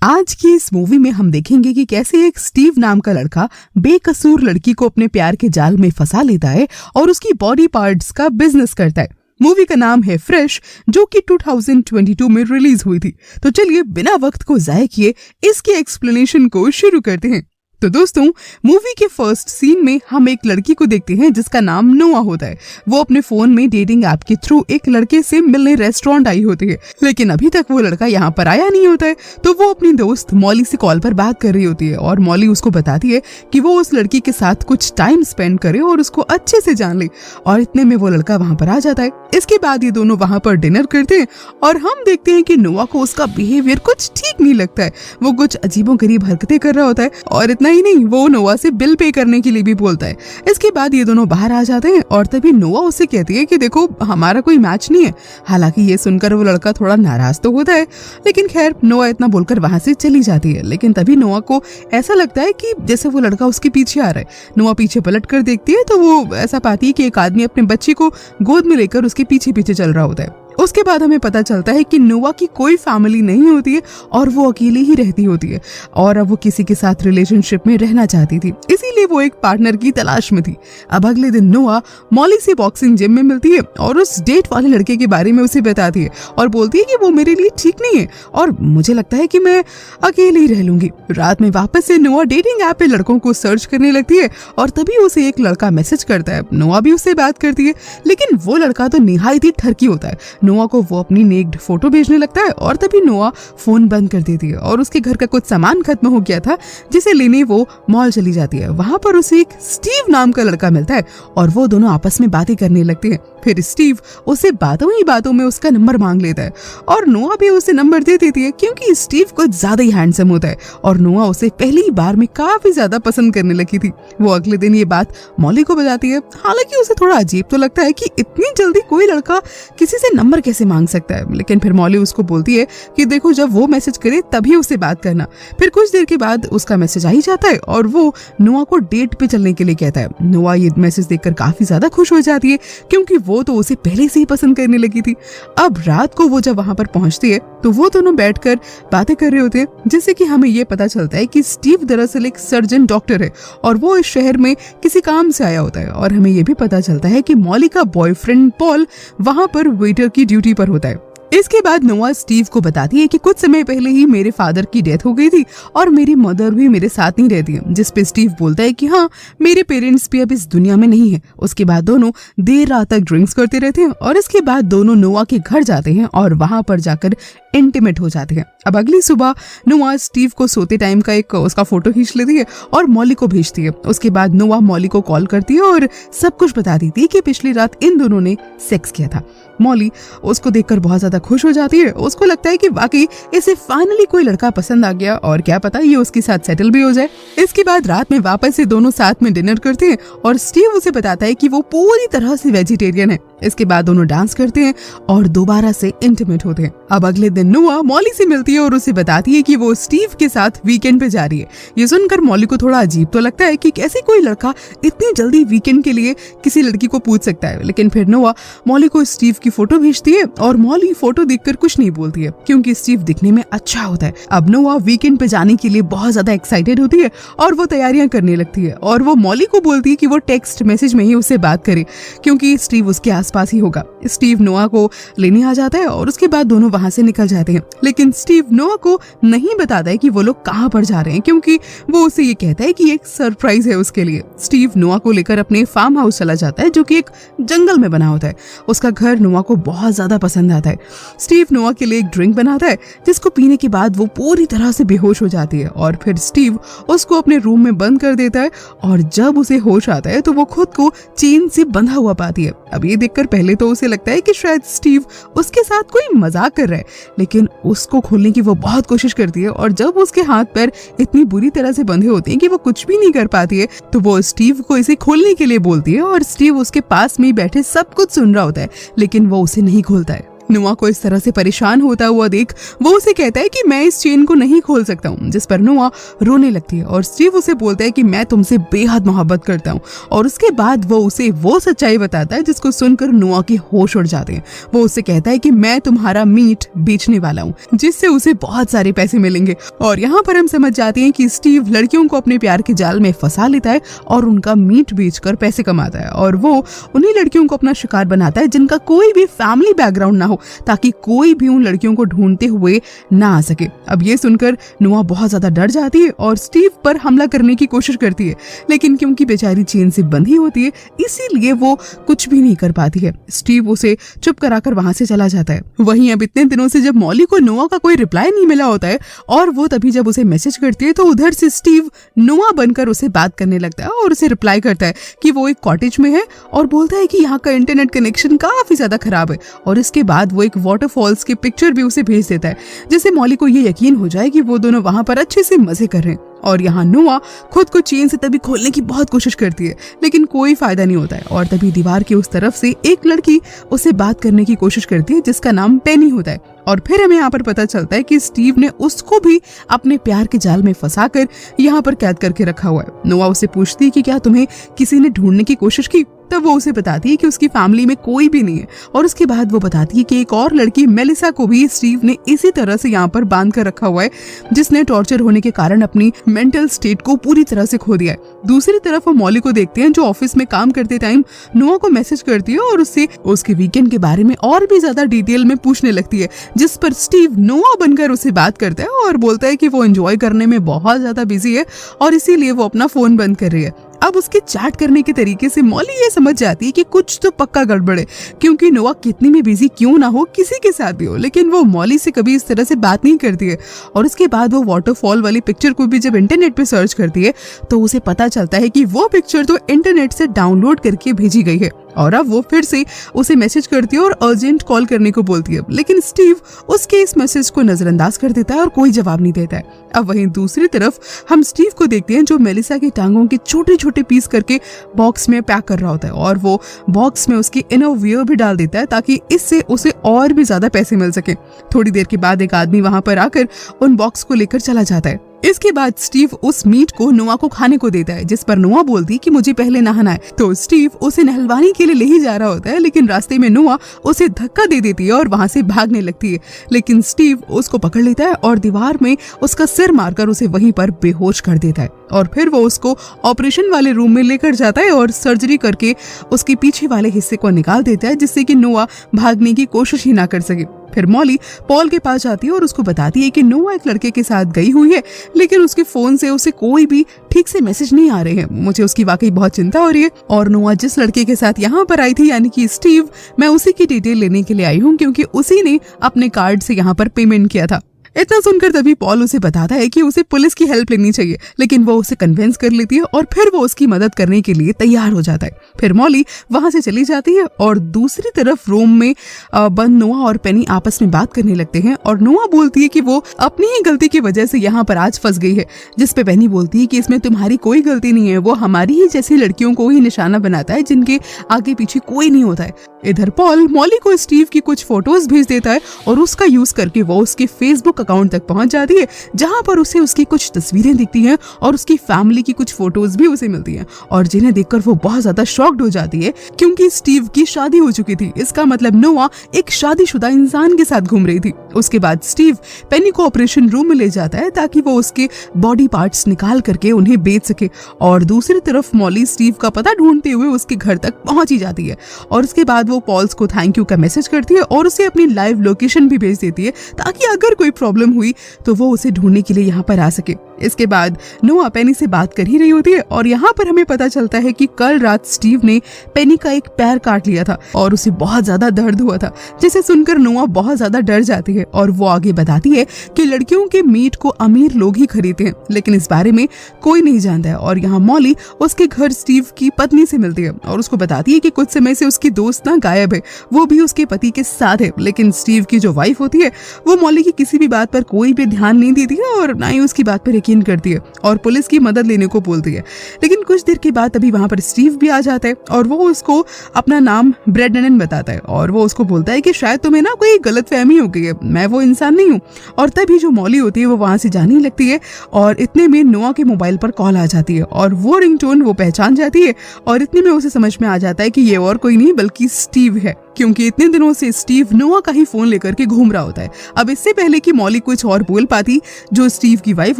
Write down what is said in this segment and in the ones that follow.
आज की इस मूवी में हम देखेंगे कि कैसे एक स्टीव नाम का लड़का बेकसूर लड़की को अपने प्यार के जाल में फंसा लेता है और उसकी बॉडी पार्ट्स का बिजनेस करता है। मूवी का नाम है फ्रेश, जो कि 2022 में रिलीज हुई थी। तो चलिए बिना वक्त को जाया किए इसके एक्सप्लेनेशन को शुरू करते हैं। तो दोस्तों, मूवी के फर्स्ट सीन में हम एक लड़की को देखते हैं जिसका नाम नोआ होता है। वो अपने फोन में डेटिंग ऐप के थ्रू एक लड़के से मिलने रेस्टोरेंट आई होती है, लेकिन अभी तक वो लड़का यहाँ पर आया नहीं होता है। तो वो अपनी दोस्त मॉली से कॉल पर बात कर रही होती है और मॉली उसको बताती है कि वो उस लड़की के साथ कुछ टाइम स्पेंड करे और उसको अच्छे से जान ले। और इतने में वो लड़का वहाँ पर आ जाता है। इसके बाद ये दोनों वहाँ पर डिनर करते हैं और हम देखते हैं कि नोआ को उसका बिहेवियर कुछ ठीक नहीं लगता है। वो कुछ अजीबोगरीब हरकतें कर रहा होता है और इतना ही नहीं, वो नोआ से बिल पे करने के लिए भी बोलता है। इसके बाद ये दोनों बाहर आ जाते हैं और तभी नोआ उससे कहती है कि देखो, हमारा कोई मैच नहीं है। हालांकि ये सुनकर वो लड़का थोड़ा नाराज तो होता है, लेकिन खैर नोआ इतना बोलकर वहां से चली जाती है। लेकिन तभी नोआ को ऐसा लगता है कि जैसे वो लड़का उसके पीछे आ रहा है। नोआ पीछे पलट कर देखती है तो वो ऐसा पाती है कि एक आदमी अपने बच्चे को गोद में लेकर उसके पीछे पीछे चल रहा होता है। उसके बाद हमें पता चलता है कि नोआ की कोई फैमिली नहीं होती है और वो अकेली ही रहती होती है और अब वो किसी के साथ रिलेशनशिप में रहना चाहती थी, इसीलिए वो एक पार्टनर की तलाश में थी। अब अगले दिन नोआ मॉली से बॉक्सिंग जिम में मिलती है और उस डेट वाले लड़के के बारे में उसे बताती है और बोलती है कि वो मेरे लिए ठीक नहीं है और मुझे लगता है कि मैं अकेली ही रह लूंगी। रात में वापस से नोआ डेटिंग ऐप पे लड़कों को सर्च करने लगती है और तभी उसे एक लड़का मैसेज करता है। नोआ भी उससे बात करती है, लेकिन वो लड़का तो निहायत ही ठरकी होता है। नोआ को वो अपनी नेक्ड फोटो भेजने लगता है और तभी नोआ फोन बंद कर देती है और उसके घर का कुछ सामान खत्म हो गया था जिसे लेने वो मॉल चली जाती है। वहां पर उसे एक स्टीव नाम का लड़का मिलता है और वो दोनों आपस में बातें करने लगते हैं। फिर स्टीव उसे बातों ही बातों में उसका नंबर मांग लेता है और नोआ भी उसे नंबर दे देती है क्योंकि स्टीव कुछ ज्यादा ही हैंडसम होता है और नोआ उसे पहली बार में काफी ज्यादा पसंद करने लगी थी। वो अगले दिन ये बात मॉली को बताती है। हालांकि उसे थोड़ा अजीब तो लगता है कि इतनी जल्दी कोई लड़का किसी से नंबर कैसे मांग सकता है, लेकिन फिर मॉली उसको बोलती है कि देखो, जब वो मैसेज करे तभी उससे बात करना। फिर कुछ देर के बाद उसका मैसेज आ ही जाता है और वो नोआ को डेट पे चलने के लिए कहता है। नोआ ये मैसेज देखकर काफी ज्यादा खुश हो जाती है क्योंकि वो तो उसे पहले से ही पसंद करने लगी थी। अब रात को वो जब वहां पर पहुंचती है तो वो दोनों बैठकर बातें कर रहे होते हैं, जिससे कि हमें ये पता चलता है कि स्टीव दरअसल एक सर्जन डॉक्टर है और वो इस शहर में किसी काम से आया होता है। और हमें ये भी पता चलता है कि मॉली का बॉयफ्रेंड पॉल वहां पर वेटर की ड्यूटी पर होता है। इसके बाद नोआ स्टीव को बताती है कि कुछ समय पहले ही मेरे फादर की डेथ हो गई थी और मेरी मदर भी मेरे साथ नहीं रहती है, जिस पे स्टीव बोलता है कि हाँ, मेरे पेरेंट्स भी अब इस दुनिया में नहीं है। उसके बाद दोनों देर रात तक ड्रिंक्स करते रहते हैं और इसके बाद दोनों नोआ के घर जाते हैं और वहां पर जाकर इंटीमेट हो जाते हैं। अब अगली सुबह नोआ स्टीव को सोते टाइम का एक उसका फोटो खींच लेती है और मॉली को भेजती है। उसके बाद नोआ मॉली को कॉल करती है और सब कुछ बता देती है कि पिछली रात इन दोनों ने सेक्स किया था। मॉली उसको देखकर बहुत ज्यादा खुश हो जाती है। उसको लगता है कि वाकई इसे फाइनली कोई लड़का पसंद आ गया और क्या पता ये उसके साथ सेटल भी हो जाए। इसके बाद रात में वापस से दोनों साथ में डिनर करते हैं और स्टीव उसे बताता है कि वो पूरी तरह से वेजिटेरियन है। इसके बाद दोनों डांस करते हैं और दोबारा से इंटीमेट होते हैं। अब अगले दिन नोआ मॉली से मिलती है और उसे बताती है कि वो स्टीव के साथ वीकेंड पे जा रही है। ये सुनकर मॉली को थोड़ा अजीब तो लगता है कि कैसे कोई लड़का इतनी जल्दी वीकेंड के लिए किसी लड़की को पूछ सकता है, लेकिन फिर नोआ मॉली को स्टीव की फोटो भेजती है और मॉली फोटो देखकर कुछ नहीं बोलती है क्योंकि स्टीव दिखने में अच्छा होता है। अब नोआ वीकेंड पे जाने के लिए बहुत ज्यादा एक्साइटेड होती है और वो तैयारियां करने लगती है और वो मॉली को बोलती है कि वो टेक्स्ट मैसेज में ही उससे बात करे क्योंकि स्टीव उसके आसपास ही होगा। स्टीव नोआ को लेने आ जाता है और उसके बाद दोनों वहां से निकल जाते हैं, लेकिन स्टीव नोआ को नहीं बताता है कि वो लोग कहां पर जा रहे हैं क्योंकि वो उसे ये कहता है कि एक सरप्राइज है उसके लिए। स्टीव नोआ को लेकर अपने फार्म हाउस चला जाता है जो कि एक जंगल में बना होता है। उसका घर नोआ को बहुत ज्यादा पसंद आता है। स्टीव नोआ के लिए एक ड्रिंक बनाता है जिसको पीने के बाद वो पूरी तरह से बेहोश हो जाती है और फिर स्टीव उसको अपने रूम में बंद कर देता है और जब उसे होश आता है तो वो खुद को चेन से बंधा हुआ पाती है। अब ये देखकर पहले तो उसे लगता है कि शायद स्टीव उसके साथ कोई मजाक कर रहा है, लेकिन उसको खोलने की वो बहुत कोशिश करती है और जब उसके हाथ पैर इतनी बुरी तरह से बंधे होते हैं कि वो कुछ भी नहीं कर पाती है तो वो स्टीव को इसे खोलने के लिए बोलती है और स्टीव उसके पास में बैठे सब कुछ सुन रहा होता है, लेकिन वो उसे नहीं खोलता है। नोआ को इस तरह से परेशान होता हुआ देख वो उसे कहता है कि मैं इस चेन को नहीं खोल सकता हूँ, जिस पर नोआ रोने लगती है और स्टीव उसे बोलता है कि मैं तुमसे बेहद मोहब्बत करता हूँ। और उसके बाद वो उसे वो सच्चाई बताता है जिसको सुनकर नोआ के होश उड़ जाते हैं। वो उससे कहता है कि मैं तुम्हारा मीट बेचने वाला हूँ, जिससे उसे बहुत सारे पैसे मिलेंगे। और यहाँ पर हम समझ जाते हैं कि स्टीव लड़कियों को अपने प्यार के जाल में फंसा लेता है और उनका मीट बेचकर पैसे कमाता है, और वो उन्हीं लड़कियों को अपना शिकार बनाता है जिनका कोई भी फैमिली बैकग्राउंड ना हो, ताकि कोई भी उन लड़कियों को ढूंढते हुए ना आ सके। अब ये सुनकर नोआ बहुत ज्यादा डर जाती है और स्टीव पर हमला करने की कोशिश करती है, लेकिन क्योंकि बेचारी चेन से बंधी होती है इसीलिए वो कुछ भी नहीं कर पाती है। स्टीव उसे चुप कराकर वहां से चला जाता है। वहीं अब इतने दिनों से जब मॉली को नोआ का कोई रिप्लाई नहीं मिला होता है और वो तभी जब उसे मैसेज करती है तो उधर से स्टीव नोआ बनकर उसे बात करने लगता है और उसे रिप्लाई करता है कि वो एक कॉटेज में है और बोलता है कि यहाँ का इंटरनेट कनेक्शन काफी ज्यादा खराब है। और इसके बाद वो एक वाटरफॉल्स की पिक्चर भी उसे भेज देता है, जिससे मॉली को ये यकीन हो जाए कि वो दोनों वहां पर अच्छे से मजे कर रहे हैं। और यहाँ नोआ खुद को चेन से तभी खोलने की बहुत कोशिश करती है, लेकिन कोई फायदा नहीं होता है। और तभी दीवार की उस तरफ से एक लड़की उसे बात करने की कोशिश करती है जिसका नाम पेनी होता है। और फिर हमें यहाँ पर पता चलता है कि स्टीव ने उसको भी अपने प्यार के जाल में फंसाकर यहाँ पर कैद करके रखा हुआ है। नोआ उसे पूछती है कि क्या तुम्हें किसी ने ढूंढने की कोशिश की? तब वो उसे बताती है कि उसकी फैमिली में कोई भी नहीं है। और उसके बाद वो बताती है कि एक और लड़की मेलिसा को भी स्टीव ने इसी तरह से यहाँ पर बांध कर रखा हुआ है, जिसने टॉर्चर होने के कारण अपनी मेंटल स्टेट को पूरी तरह से खो दिया है। दूसरी तरफ वो मॉली को देखते हैं जो ऑफिस में काम करते टाइम नोआ को मैसेज करती है और उससे उसके वीकेंड के बारे में और भी ज्यादा डिटेल में पूछने लगती है, जिस पर स्टीव नोआ बनकर उसे बात करता है और बोलता है कि वो एंजॉय करने में बहुत ज्यादा बिजी है और इसीलिए वो अपना फोन बंद कर रही है। अब उसके चैट करने के तरीके से मॉली ये समझ जाती है कि कुछ तो पक्का गड़बड़ है, क्योंकि नोआ कितनी भी बिजी क्यों ना हो, किसी के साथ भी हो, लेकिन वो मॉली से कभी इस तरह से बात नहीं करती है। और उसके बाद वो वाटरफॉल वाली पिक्चर को भी जब इंटरनेट पे सर्च करती है तो उसे पता चलता है कि वो पिक्चर तो इंटरनेट से डाउनलोड करके भेजी गई है। और अब वो फिर से उसे मैसेज करती है और अर्जेंट कॉल करने को बोलती है, लेकिन स्टीव उसके इस मैसेज को नजरअंदाज कर देता है और कोई जवाब नहीं देता है। अब वहीं दूसरी तरफ हम स्टीव को देखते हैं जो मेलिसा की टांगों के छोटे छोटे पीस करके बॉक्स में पैक कर रहा होता है, और वो बॉक्स में उसकी इनर वियर भी डाल देता है ताकि इससे उसे और भी ज्यादा पैसे मिल सके। थोड़ी देर के बाद एक आदमी वहां पर आकर उन बॉक्स को लेकर चला जाता है। इसके बाद स्टीव उस मीट को नोआ को खाने को देता है, जिस पर नोआ बोलती है कि मुझे पहले नहाना है। तो स्टीव उसे नहलवाने के लिए ले ही जा रहा होता है, लेकिन रास्ते में नोआ उसे धक्का दे देती है और वहां से भागने लगती है, लेकिन स्टीव उसको पकड़ लेता है और दीवार में उसका सिर मारकर उसे वहीं पर बेहोश कर देता है। और फिर वो उसको ऑपरेशन वाले रूम में लेकर जाता है और सर्जरी करके उसके पीछे वाले हिस्से को निकाल देता है, जिससे कि नोआ भागने की कोशिश ही ना कर सके। फिर मॉली पॉल के पास जाती है और उसको बताती है कि नोआ एक लड़के के साथ गई हुई है, लेकिन उसके फोन से उसे कोई भी ठीक से मैसेज नहीं आ रहे हैं। मुझे उसकी वाकई बहुत चिंता हो रही है, और नोआ जिस लड़के के साथ यहाँ पर आई थी यानी कि स्टीव, मैं उसी की डिटेल लेने के लिए आई हूँ, क्योंकि उसी ने अपने कार्ड से यहाँ पर पेमेंट किया था। इतना सुनकर तभी पॉल उसे बताता है कि उसे पुलिस की हेल्प लेनी चाहिए, लेकिन वो उसे कन्विंस कर लेती है और फिर वो उसकी मदद करने के लिए तैयार हो जाता है। फिर मॉली वहां से चली जाती है और दूसरी तरफ रूम में बंद नोआ और पेनी आपस में बात करने लगते हैं, और नोआ बोलती है कि वो अपनी ही गलती की वजह से यहाँ पर आज फंस गई है, जिस पे पेनी बोलती है कि इसमें तुम्हारी कोई गलती नहीं है, वो हमारी ही जैसी लड़कियों को ही निशाना बनाता है जिनके आगे पीछे कोई नहीं होता है। इधर पॉल मॉली को स्टीव की कुछ फोटोज भेज देता है और उसका यूज करके वो उसके फेसबुक अकाउंट तक पहुंच जाती है, जहां पर उसे उसकी कुछ तस्वीरें दिखती हैं और उसकी फैमिली की कुछ फोटोज भी उसे मिलती हैं, और जिन्हें देखकर वो बहुत ज्यादा शॉक्ड हो जाती है, क्योंकि स्टीव की शादी हो चुकी थी। इसका मतलब नोआ एक शादीशुदा इंसान के साथ घूम रही थी। उसके बाद स्टीव पेनी को ऑपरेशन रूम में ले जाता है ताकि वो उसके बॉडी पार्ट्स निकाल करके उन्हें बेच सके, और दूसरी तरफ मॉली स्टीव का पता ढूंढते हुए उसके घर तक पहुंच ही जाती है। और उसके बाद वो पॉल्स को थैंक यू का मैसेज करती है और उसे अपनी लाइव लोकेशन भी भेज देती है, ताकि अगर कोई प्रॉब्लम हुई तो वो उसे ढूंढने के लिए यहाँ पर आ सके। इसके बाद नोआ पेनी से बात कर ही रही होती है, और यहाँ पर हमें पता चलता है कि कल रात स्टीव ने पेनी का एक पैर काट लिया था और उसे बहुत ज्यादा दर्द हुआ था, जिसे सुनकर नोआ बहुत ज्यादा डर जाती है। है और वो आगे बताती है कि लड़कियों के मीट को अमीर लोग ही खरीदते हैं, लेकिन इस बारे में कोई नहीं जानता है। और यहाँ मॉली उसके घर स्टीव की पत्नी से मिलती है और उसको बताती है कि कुछ समय से उसकी दोस्त ना गायब है, वो भी उसके पति के साथ है। लेकिन स्टीव की जो वाइफ होती है वो मॉली की किसी भी बात पर कोई भी ध्यान नहीं देती है और ना ही उसकी बात पर यकीन करती है और पुलिस की मदद लेने को बोलती है। लेकिन कुछ देर के बाद तभी वहां पर स्टीव भी आ जाता है और वो उसको अपना नाम ब्रैडन बताता है और वो उसको बोलता है कि शायद तुम्हें ना कोई गलतफहमी हो गई है, मैं वो इंसान नहीं हूँ। और तभी जो मॉली होती है वो वहां से जाने लगती है और इतने में नोआ के मोबाइल पर कॉल आ जाती है और वो रिंगटोन वो पहचान जाती है और इतने में उसे समझ में आ जाता है कि ये और कोई नहीं बल्कि स्टीव है, क्योंकि इतने दिनों से स्टीव नोआ का ही फोन लेकर के घूम रहा होता है। अब इससे पहले कि मॉली कुछ और बोल पाती, जो स्टीव की वाइफ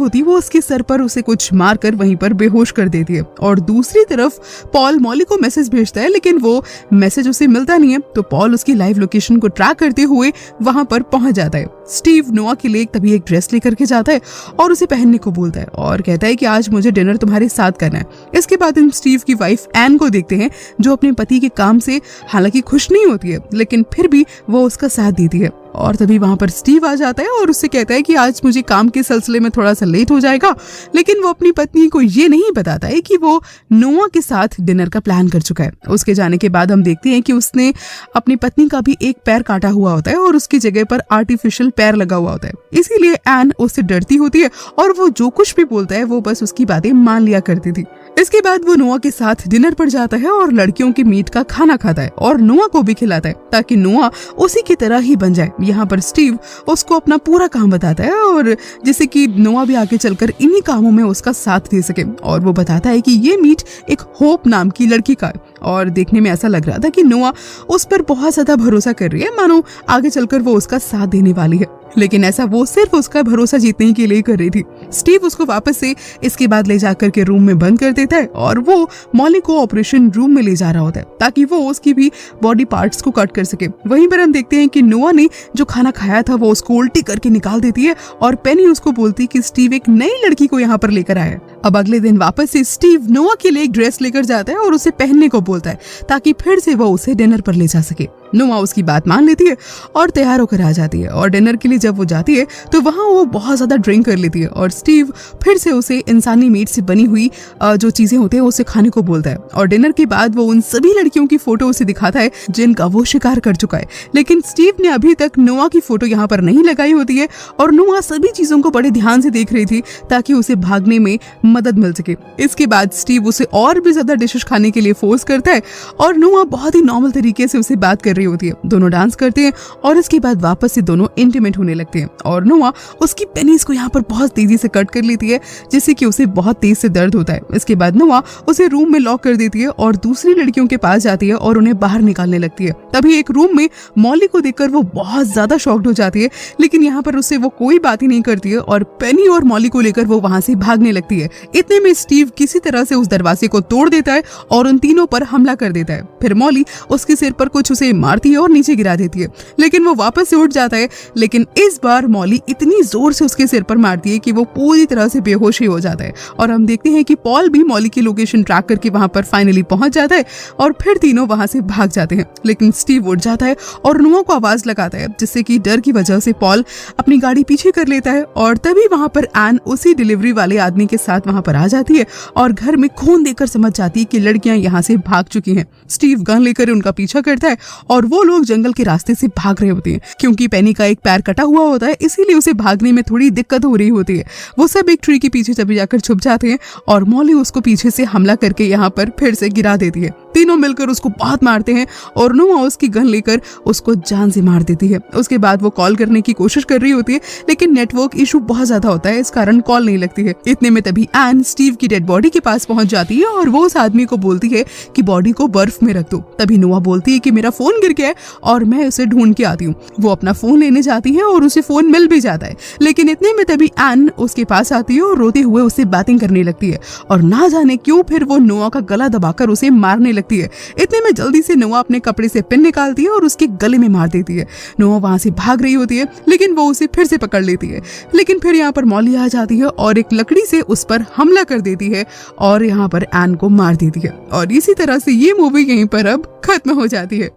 होती वो उसके सर पर उसे कुछ मारकर वहीं पर बेहोश कर देती है। और दूसरी तरफ पॉल मॉली को मैसेज भेजता है, लेकिन वो मैसेज उसे मिलता नहीं है, तो पॉल उसकी लाइव लोकेशन को ट्रैक करते हुए वहां पर पहुंच जाता है। स्टीव नोआ के लिए तभी एक ड्रेस लेकर के जाता है और उसे पहनने को बोलता है और कहता है कि आज मुझे डिनर तुम्हारे साथ करना है। इसके बाद हम स्टीव की वाइफ एन को देखते हैं, जो अपने पति के काम से हालांकि खुश नहीं होती है, लेकिन फिर भी वो उसका साथ देती है। और तभी वहां पर स्टीव आ जाता है और उससे कहता है कि आज मुझे काम के सिलसिले में थोड़ा सा लेट हो जाएगा, लेकिन वो अपनी पत्नी को ये नहीं बताता है कि वो नोआ के साथ डिनर का प्लान कर चुका है। उसके जाने के बाद हम देखते हैं कि उसने अपनी पत्नी का भी एक पैर काटा हुआ होता है और उसकी जगह पर आर्टिफिशियल पैर लगा हुआ होता है, इसीलिए एन उससे डरती होती है और वो जो कुछ भी बोलता है वो बस उसकी बातें मान लिया करती थी। इसके बाद वो नोआ के साथ डिनर पर जाता है और लड़कियों के मीट का खाना खाता है और नोआ को भी खिलाता है ताकि नोआ उसी की तरह ही बन जाए। यहाँ पर स्टीव उसको अपना पूरा काम बताता है और जिससे कि नोआ भी आगे चलकर इन्हीं कामों में उसका साथ दे सके। और वो बताता है कि ये मीट एक होप नाम की लड़की का है और देखने में ऐसा लग रहा था कि नोआ उस पर बहुत ज्यादा भरोसा कर रही है, मानो आगे चलकर वो उसका साथ देने वाली है, लेकिन ऐसा वो सिर्फ उसका भरोसा जीतने के लिए कर रही थी। स्टीव उसको वापस से इसके बाद ले जाकर के रूम में बंद कर देता है और वो मॉली को ऑपरेशन रूम में ले जा रहा होता है ताकि वो उसकी भी बॉडी पार्ट्स को कट कर सके। वहीं पर हम देखते हैं कि नोआ ने जो खाना खाया था वो उसको उल्टी करके निकाल देती है और पेनी उसको बोलती है कि स्टीव एक नई लड़की को यहाँ पर लेकर आया है। अब अगले दिन वापस से स्टीव नोआ के लिए एक ड्रेस लेकर जाता है और उसे पहनने को बोलता है ताकि फिर से वो उसे डिनर पर ले जा सके। नोआ उसकी बात मान लेती है और तैयार होकर आ जाती है और डिनर के लिए जब वो जाती है तो वहाँ वो बहुत ज्यादा ड्रिंक कर लेती है और स्टीव फिर से उसे इंसानी मीट से बनी हुई जो चीजें होती है उसे खाने को बोलता है। और डिनर के बाद वो उन सभी लड़कियों की फोटो उसे दिखाता है जिनका वो शिकार कर चुका है, लेकिन स्टीव ने अभी तक नोआ की फोटो यहाँ पर नहीं लगाई होती है और नोआ सभी चीजों को बड़े ध्यान से देख रही थी ताकि उसे भागने में मदद मिल सके। इसके बाद स्टीव उसे और भी ज्यादा डिशेस खाने के लिए फोर्स करता है और नोआ बहुत ही नॉर्मल तरीके से उसे बात कर रही होती है। दोनों डांस करते हैं और इसके बाद वापस से दोनों इंटीमेट होने लगते हैं और नोआ उसकी पेनिस को यहाँ पर बहुत तेजी से कट कर लेती है जिससे कि उसे बहुत तेज से दर्द होता है। इसके बाद नोआ उसे रूम में लॉक कर देती है और दूसरी लड़कियों के पास जाती है और उन्हें बाहर निकालने लगती है। तभी एक रूम में मॉली को देखकर वो बहुत ज्यादा शॉक्ड हो जाती है, लेकिन यहाँ पर उससे वो कोई बात ही नहीं करती है और पेनी और मॉली को लेकर वो वहां से भागने लगती है। इतने में स्टीव किसी तरह से उस दरवाजे को तोड़ देता है और उन तीनों पर हमला कर देता है। फिर मॉली उसके सिर पर कुछ उसे मारती है और नीचे गिरा देती है, लेकिन वो वापस से उठ जाता है। लेकिन इस बार मॉली इतनी जोर से उसके सिर पर मारती है कि वो पूरी तरह से बेहोश ही हो जाता है। और हम देखते हैं कि पॉल भी मॉली की लोकेशन ट्रैक करके वहां पर फाइनली पहुंच जाता है और फिर तीनों वहां से भाग जाते हैं। लेकिन स्टीव उठ जाता है और नोआ को आवाज लगाता है, जिससे कि डर की वजह से पॉल अपनी गाड़ी पीछे कर लेता है। और तभी वहां पर एन उसी डिलीवरी वाले आदमी के साथ वहां पर आ जाती है और घर में खून देखकर समझ जाती है कि लड़कियां यहाँ से भाग चुकी हैं। स्टीव गन लेकर उनका पीछा करता है और वो लोग जंगल के रास्ते से भाग रहे होते हैं। क्योंकि पेनी का एक पैर कटा हुआ होता है, इसीलिए उसे भागने में थोड़ी दिक्कत हो रही होती है। वो सब एक ट्री के पीछे चले जाकर छुप जाते हैं और मॉली उसको पीछे से हमला करके यहाँ पर फिर से गिरा देती है। तीनों मिलकर उसको बहुत मारते हैं और नोआ उसकी गन लेकर उसको जान से मार देती है। उसके बाद वो कॉल करने की कोशिश कर रही होती है, लेकिन नेटवर्क इशू बहुत ज्यादा होता है, इस कारण कॉल नहीं लगती है। इतने में तभी एन स्टीव की डेड बॉडी के पास पहुंच जाती है और वो उस आदमी को बोलती है कि बॉडी को बर्फ में रख दो। तभी नोआ बोलती है कि मेरा फोन गिर गया है और मैं उसे ढूंढ के आती हूँ। वो अपना फोन लेने जाती है और उसे फोन मिल भी जाता है, लेकिन इतने में तभी एन उसके पास आती है और रोते हुए उससे बातें करने लगती है और ना जाने क्यों फिर वो नोआ का गला दबाकर उसे मारने लगती है। इतने में जल्दी से नोआ अपने कपड़े से पिन निकालती है और उसके गले में मार देती है। नोआ वहां से भाग रही होती है, लेकिन वो उसे फिर से पकड़ लेती है। लेकिन फिर यहाँ पर मॉली आ जाती है और एक लकड़ी से उस पर हमला कर देती है और यहाँ पर एन को मार देती है। और इसी तरह से ये मूवी यहीं पर अब खत्म हो जाती है।